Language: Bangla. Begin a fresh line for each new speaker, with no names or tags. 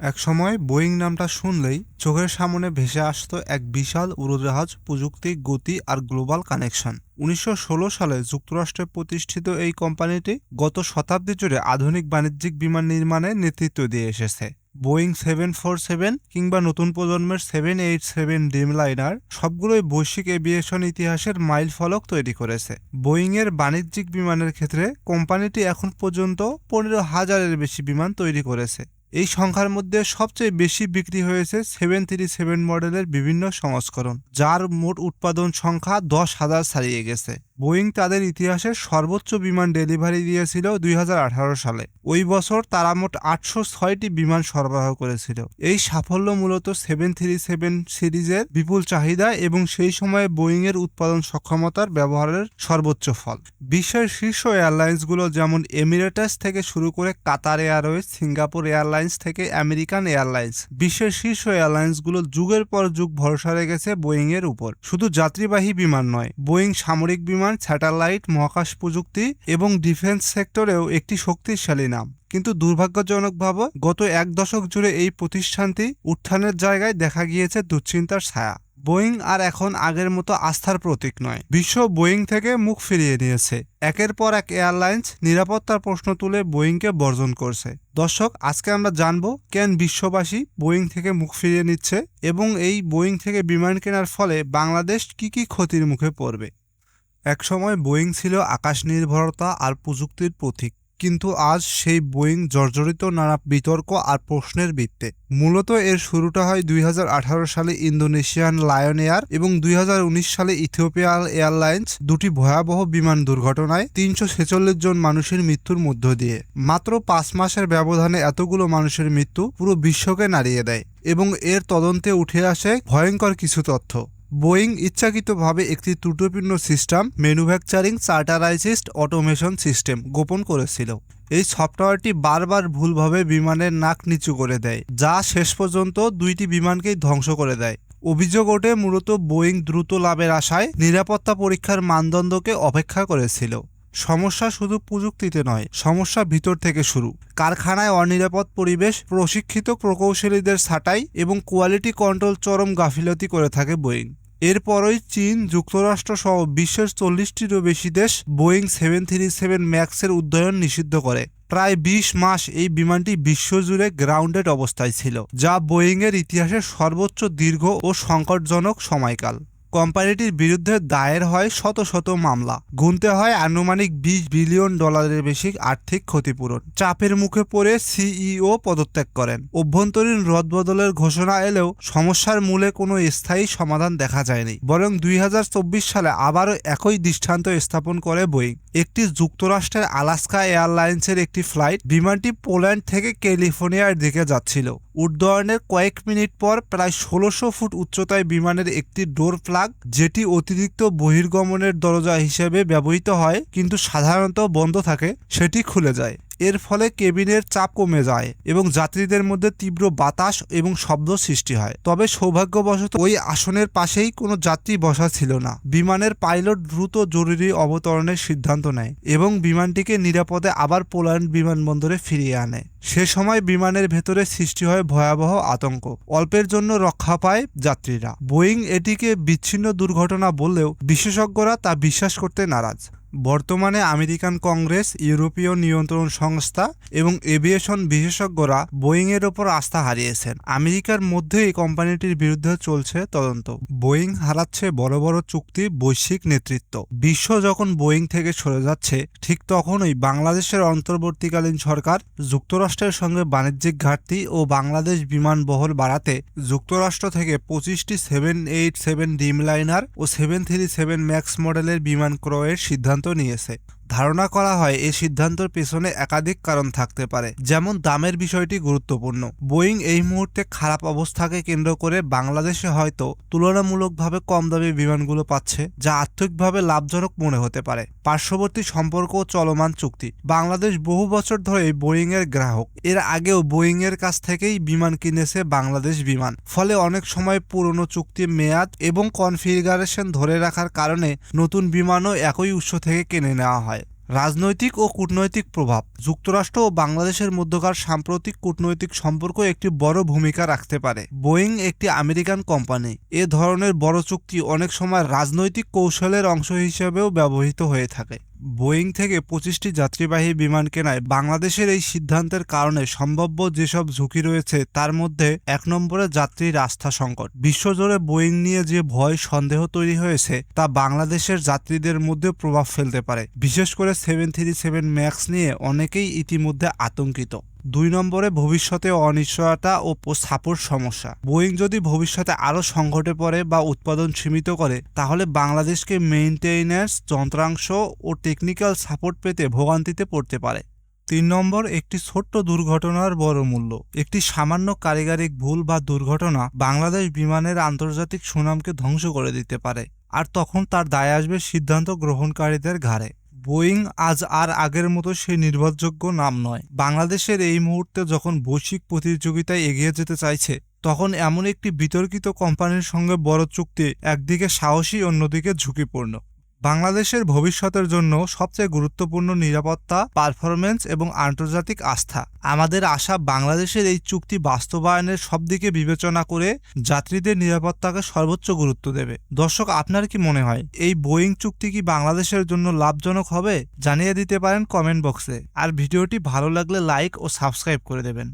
একসময় বোয়িং নামটা শুনলেই চোখের সামনে ভেসে আসতো এক বিশাল উড়োজাহাজ, প্রযুক্তি, গতি আর গ্লোবাল কানেকশন। ১৯১৬ সালে যুক্তরাষ্ট্রে প্রতিষ্ঠিত এই কোম্পানিটি গত শতাব্দী জুড়ে আধুনিক বাণিজ্যিক বিমান নির্মাণে নেতৃত্ব দিয়ে এসেছে। বোয়িং 747 কিংবা নতুন প্রজন্মের 787 ড্রিমলাইনার সবগুলোই বৈশ্বিক এভিয়েশন ইতিহাসের মাইল ফলক তৈরি করেছে। বোয়িংয়ের বাণিজ্যিক বিমানের ক্ষেত্রে কোম্পানিটি এখন পর্যন্ত ১৫,০০০-এর বেশি বিমান তৈরি করেছে। এই সংখ্যার মধ্যে সবচেয়ে বেশি বিক্রি হয়েছে 737 মডেলের বিভিন্ন সংস্করণ, যার মোট উৎপাদন সংখ্যা ১০,০০০ ছাড়িয়ে গেছে। বোয়িং তাদের ইতিহাসের সর্বোচ্চ বিমান ডেলিভারি দিয়েছিল ২০১৮ সালে। ওই বছর তারা মোট ৮০৬টি বিমান সরবরাহ করেছিল। এই সাফল্য মূলত 737 সিরিজের বিপুল চাহিদা এবং সেই সময়ে বোয়িংয়ের উৎপাদন সক্ষমতার ব্যবহারের সর্বোচ্চ ফল। বিশ্বের শীর্ষ এয়ারলাইন্সগুলো যেমন এমিরেটাস থেকে শুরু করে কাতার এয়ারওয়েজ, সিঙ্গাপুর এয়ারলাইন্স থেকে আমেরিকান এয়ারলাইন্স, বিশ্বের শীর্ষ এয়ারলাইন্সগুলো যুগের পর যুগ ভরসা রেখেছে বোয়িংয়ের উপর। শুধু যাত্রীবাহী বিমান নয়, বোয়িং সামরিক বিমান, স্যাটেলাইট, মহাকাশ প্রযুক্তি এবং ডিফেন্স সেক্টরেও একটি শক্তিশালী নাম। কিন্তু দুর্ভাগ্যজনকভাবে গত এক দশক জুড়ে এই প্রতিষ্ঠানটি উত্থানের জায়গায় দেখা গিয়েছে দুশ্চিন্তার ছায়া। বোয়িং আর এখন আগের মতো আস্থার প্রতীক নয়। বিশ্ব বোয়িং থেকে মুখ ফিরিয়ে নিয়েছে। একের পর এক এয়ারলাইন্স নিরাপত্তার প্রশ্ন তুলে বোয়িংকে বর্জন করছে। দর্শক, আজকে আমরা জানব কেন বিশ্ববাসী বোয়িং থেকে মুখ ফিরিয়ে নিচ্ছে এবং এই বোয়িং থেকে বিমান কেনার ফলে বাংলাদেশ কি কি ক্ষতির মুখে পড়বে। একসময় বোয়িং ছিল আকাশ নির্ভরতা আর প্রযুক্তির প্রতীক, কিন্তু আজ সেই বোয়িং জর্জরিত নানা বিতর্ক আর প্রশ্নের বৃত্তে। মূলত এর শুরুটা হয় ২০১৮ সালে ইন্দোনেশিয়ান লায়ন এয়ার এবং ২০১৯ সালে ইথিওপিয়ান এয়ারলাইন্স দুটি ভয়াবহ বিমান দুর্ঘটনায় ৩৪৬ জন মানুষের মৃত্যুর মধ্য দিয়ে। মাত্র ৫ মাসের ব্যবধানে এতগুলো মানুষের মৃত্যু পুরো বিশ্বকে নাড়িয়ে দেয় এবং এর তদন্তে উঠে আসে ভয়ঙ্কর কিছু তথ্য। বোয়িং ইচ্ছাকৃতভাবে একটি ত্রুটিপূর্ণ সিস্টেম, ম্যানুফ্যাকচারিং চার্টারাইজড অটোমেশন সিস্টেম গোপন করেছিল। এই সফটওয়্যারটি বারবার ভুলভাবে বিমানের নাক নিচু করে দেয়, যা শেষ পর্যন্ত দুইটি বিমানকেই ধ্বংস করে দেয়। অভিযোগ ওঠে মূলত বোয়িং দ্রুত লাভের আশায় নিরাপত্তা পরীক্ষার মানদণ্ডকে অপেক্ষা করেছিল। সমস্যা শুধু প্রযুক্তিতে নয়, সমস্যা ভিতর থেকে শুরু। কারখানায় অনিরাপদ পরিবেশ, প্রশিক্ষিত প্রকৌশলীদের ছাঁটাই এবং কোয়ালিটি কন্ট্রোল চরম গাফিলতি করে থাকে বোয়িং। এরপরই চীন, যুক্তরাষ্ট্র সহ বিশ্বের ৪০টিরও বেশি দেশ বোয়িং 737 ম্যাক্সের উড্ডয়ন নিষিদ্ধ করে। প্রায় ২০ মাস এই বিমানটি বিশ্বজুড়ে গ্রাউন্ডেড অবস্থায় ছিল, যা বোয়িংয়ের ইতিহাসের সর্বোচ্চ দীর্ঘ ও সংকটজনক সময়কাল। কোম্পানিটির বিরুদ্ধে দায়ের হয় শত শত মামলা, গুনতে হয় আনুমানিক $২০ বিলিয়ন বেশি আর্থিক ক্ষতিপূরণ। চাপের মুখে পড়ে সিইও পদত্যাগ করেন। অভ্যন্তরীণ রদবদলের ঘোষণা এলেও সমস্যার মূলে কোনো স্থায়ী সমাধান দেখা যায়নি, বরং ২০২৪ সালে আবারও একই দৃষ্টান্ত স্থাপন করে বোয়িং। একটি যুক্তরাষ্ট্রের আলাস্কা এয়ারলাইন্সের একটি ফ্লাইট, বিমানটি পোল্যান্ড থেকে ক্যালিফোর্নিয়ার দিকে যাচ্ছিল। উড্ডয়নের কয়েক মিনিট পর প্রায় ১৬০০ ফুট উচ্চতায় বিমানের একটি ডোর প্লাগ, যেটি অতিরিক্ত বহির্গমনের দরজা হিসেবে ব্যবহৃত হয় কিন্তু সাধারণত বন্ধ থাকে, সেটি খুলে যায়। এর ফলে কেবিনের চাপ কমে যায় এবং যাত্রীদের মধ্যে তীব্র বাতাস এবং শব্দ সৃষ্টি হয়। তবে সৌভাগ্যবশত ওই আসনের পাশেই কোনো যাত্রী বসা ছিল না। বিমানের পাইলট দ্রুত জরুরি অবতরণের সিদ্ধান্ত নেয় এবং বিমানটিকে নিরাপদে আবার পোল্যান্ড বিমানবন্দরে ফিরিয়ে আনে। সে সময় বিমানের ভেতরে সৃষ্টি হয় ভয়াবহ আতঙ্ক। অল্পের জন্য রক্ষা পায় যাত্রীরা। বোয়িং এটিকে বিচ্ছিন্ন দুর্ঘটনা বললেও বিশেষজ্ঞরা তা বিশ্বাস করতে নারাজ। বর্তমানে আমেরিকান কংগ্রেস, ইউরোপীয় নিয়ন্ত্রণ সংস্থা এবং এভিয়েশন বিশেষজ্ঞরা বোয়িংয়ের ওপর আস্থা হারিয়েছেন। আমেরিকার মধ্যে এই কোম্পানিটির বিরুদ্ধে চলছে তদন্ত। বোয়িং হারাচ্ছে বড় বড় চুক্তি, বৈশ্বিক নেতৃত্ব। বিশ্ব যখন বোয়িং থেকে সরে যাচ্ছে, ঠিক তখনই বাংলাদেশের অন্তর্বর্তীকালীন সরকার যুক্তরাষ্ট্রের সঙ্গে বাণিজ্যিক ঘাটতি ও বাংলাদেশ বিমান বহর বাড়াতে যুক্তরাষ্ট্র থেকে ২৫টি 787 ড্রিমলাইনার ও 737 ম্যাক্স মডেলের বিমান ক্রয়ের সিদ্ধান্ত নিয়েছে। ধারণা করা হয় এই সিদ্ধান্তের পেছনে একাধিক কারণ থাকতে পারে, যেমন দামের বিষয়টি গুরুত্বপূর্ণ। বোয়িং এই মুহূর্তে খারাপ অবস্থাকে কেন্দ্র করে বাংলাদেশে হয়তো তুলনামূলকভাবে কম দামি বিমানগুলো পাচ্ছে, যা আর্থিকভাবে লাভজনক মনে হতে পারে। পার্শ্ববর্তী সম্পর্ক ও চলমান চুক্তি। বাংলাদেশ বহু বছর ধরে বোয়িং এর গ্রাহক। এর আগেও বোয়িং এর কাছ থেকেই বিমান কিনেছে বাংলাদেশ বিমান। ফলে অনেক সময় পুরনো চুক্তির মেয়াদ এবং কনফিগারেশন ধরে রাখার কারণে নতুন বিমানও একই উৎস থেকে কিনে নেওয়া হয়। রাজনৈতিক ও কূটনৈতিক প্রভাব। যুক্তরাষ্ট্র ও বাংলাদেশের মধ্যকার সাম্প্রতিক কূটনৈতিক সম্পর্ক একটি বড় ভূমিকা রাখতে পারে। বোয়িং একটি আমেরিকান কোম্পানি। এ ধরনের বড় চুক্তি অনেক সময় রাজনৈতিক কৌশলের অংশ হিসেবেও ব্যবহৃত হয়ে থাকে। বোয়িং থেকে 25টি যাত্রীবাহী বিমান কেনায় বাংলাদেশের এই সিদ্ধান্তের কারণে সম্ভাব্য যেসব ঝুঁকি রয়েছে তার মধ্যে 1 নম্বরে যাত্রীর আস্থা সংকট। বিশ্বজুড়ে বোয়িং নিয়ে যে ভয় সন্দেহ তৈরি হয়েছে তা বাংলাদেশের যাত্রীদের মধ্যে প্রভাব ফেলতে পারে। বিশেষ করে 737 ম্যাক্স নিয়ে অনেকেই ইতিমধ্যে আতঙ্কিত। 2 নম্বরে ভবিষ্যতে অনিশ্চয়তা ও সাপোর্ট সমস্যা। বোয়িং যদি ভবিষ্যতে আরও সংকটে পড়ে বা উৎপাদন সীমিত করে তাহলে বাংলাদেশকে মেইনটেইন্যান্স, যন্ত্রাংশ ও টেকনিক্যাল সাপোর্ট পেতে ভোগান্তিতে পড়তে পারে। 3 নম্বর, একটি ছোট্ট দুর্ঘটনার বড় মূল্য। একটি সামান্য কারিগরিক ভুল বা দুর্ঘটনা বাংলাদেশ বিমানের আন্তর্জাতিক সুনামকে ধ্বংস করে দিতে পারে, আর তখন তার দায় আসবে সিদ্ধান্ত গ্রহণকারীদের ঘাড়ে। বোয়িং আজ আর আগের মতো সেই নির্ভরযোগ্য নাম নয়। বাংলাদেশের এই মুহূর্তে যখন বৈশ্বিক প্রতিযোগিতায় এগিয়ে যেতে চাইছে, তখন এমন একটি বিতর্কিত কোম্পানির সঙ্গে বড় চুক্তি একদিকে সাহসী, অন্যদিকে ঝুঁকিপূর্ণ। বাংলাদেশের ভবিষ্যতের জন্য সবচেয়ে গুরুত্বপূর্ণ নিরাপত্তা, পারফরম্যান্স এবং আন্তর্জাতিক আস্থা। আমাদের আশা বাংলাদেশের এই চুক্তি বাস্তবায়নের সব দিকে বিবেচনা করে যাত্রীদের নিরাপত্তাকে সর্বোচ্চ গুরুত্ব দেবে। দর্শক, আপনার কি মনে হয় এই বোয়িং চুক্তি কি বাংলাদেশের জন্য লাভজনক হবে? জানিয়ে দিতে পারেন কমেন্ট বক্সে। আর ভিডিওটি ভালো লাগলে লাইক ও সাবস্ক্রাইব করে দেবেন।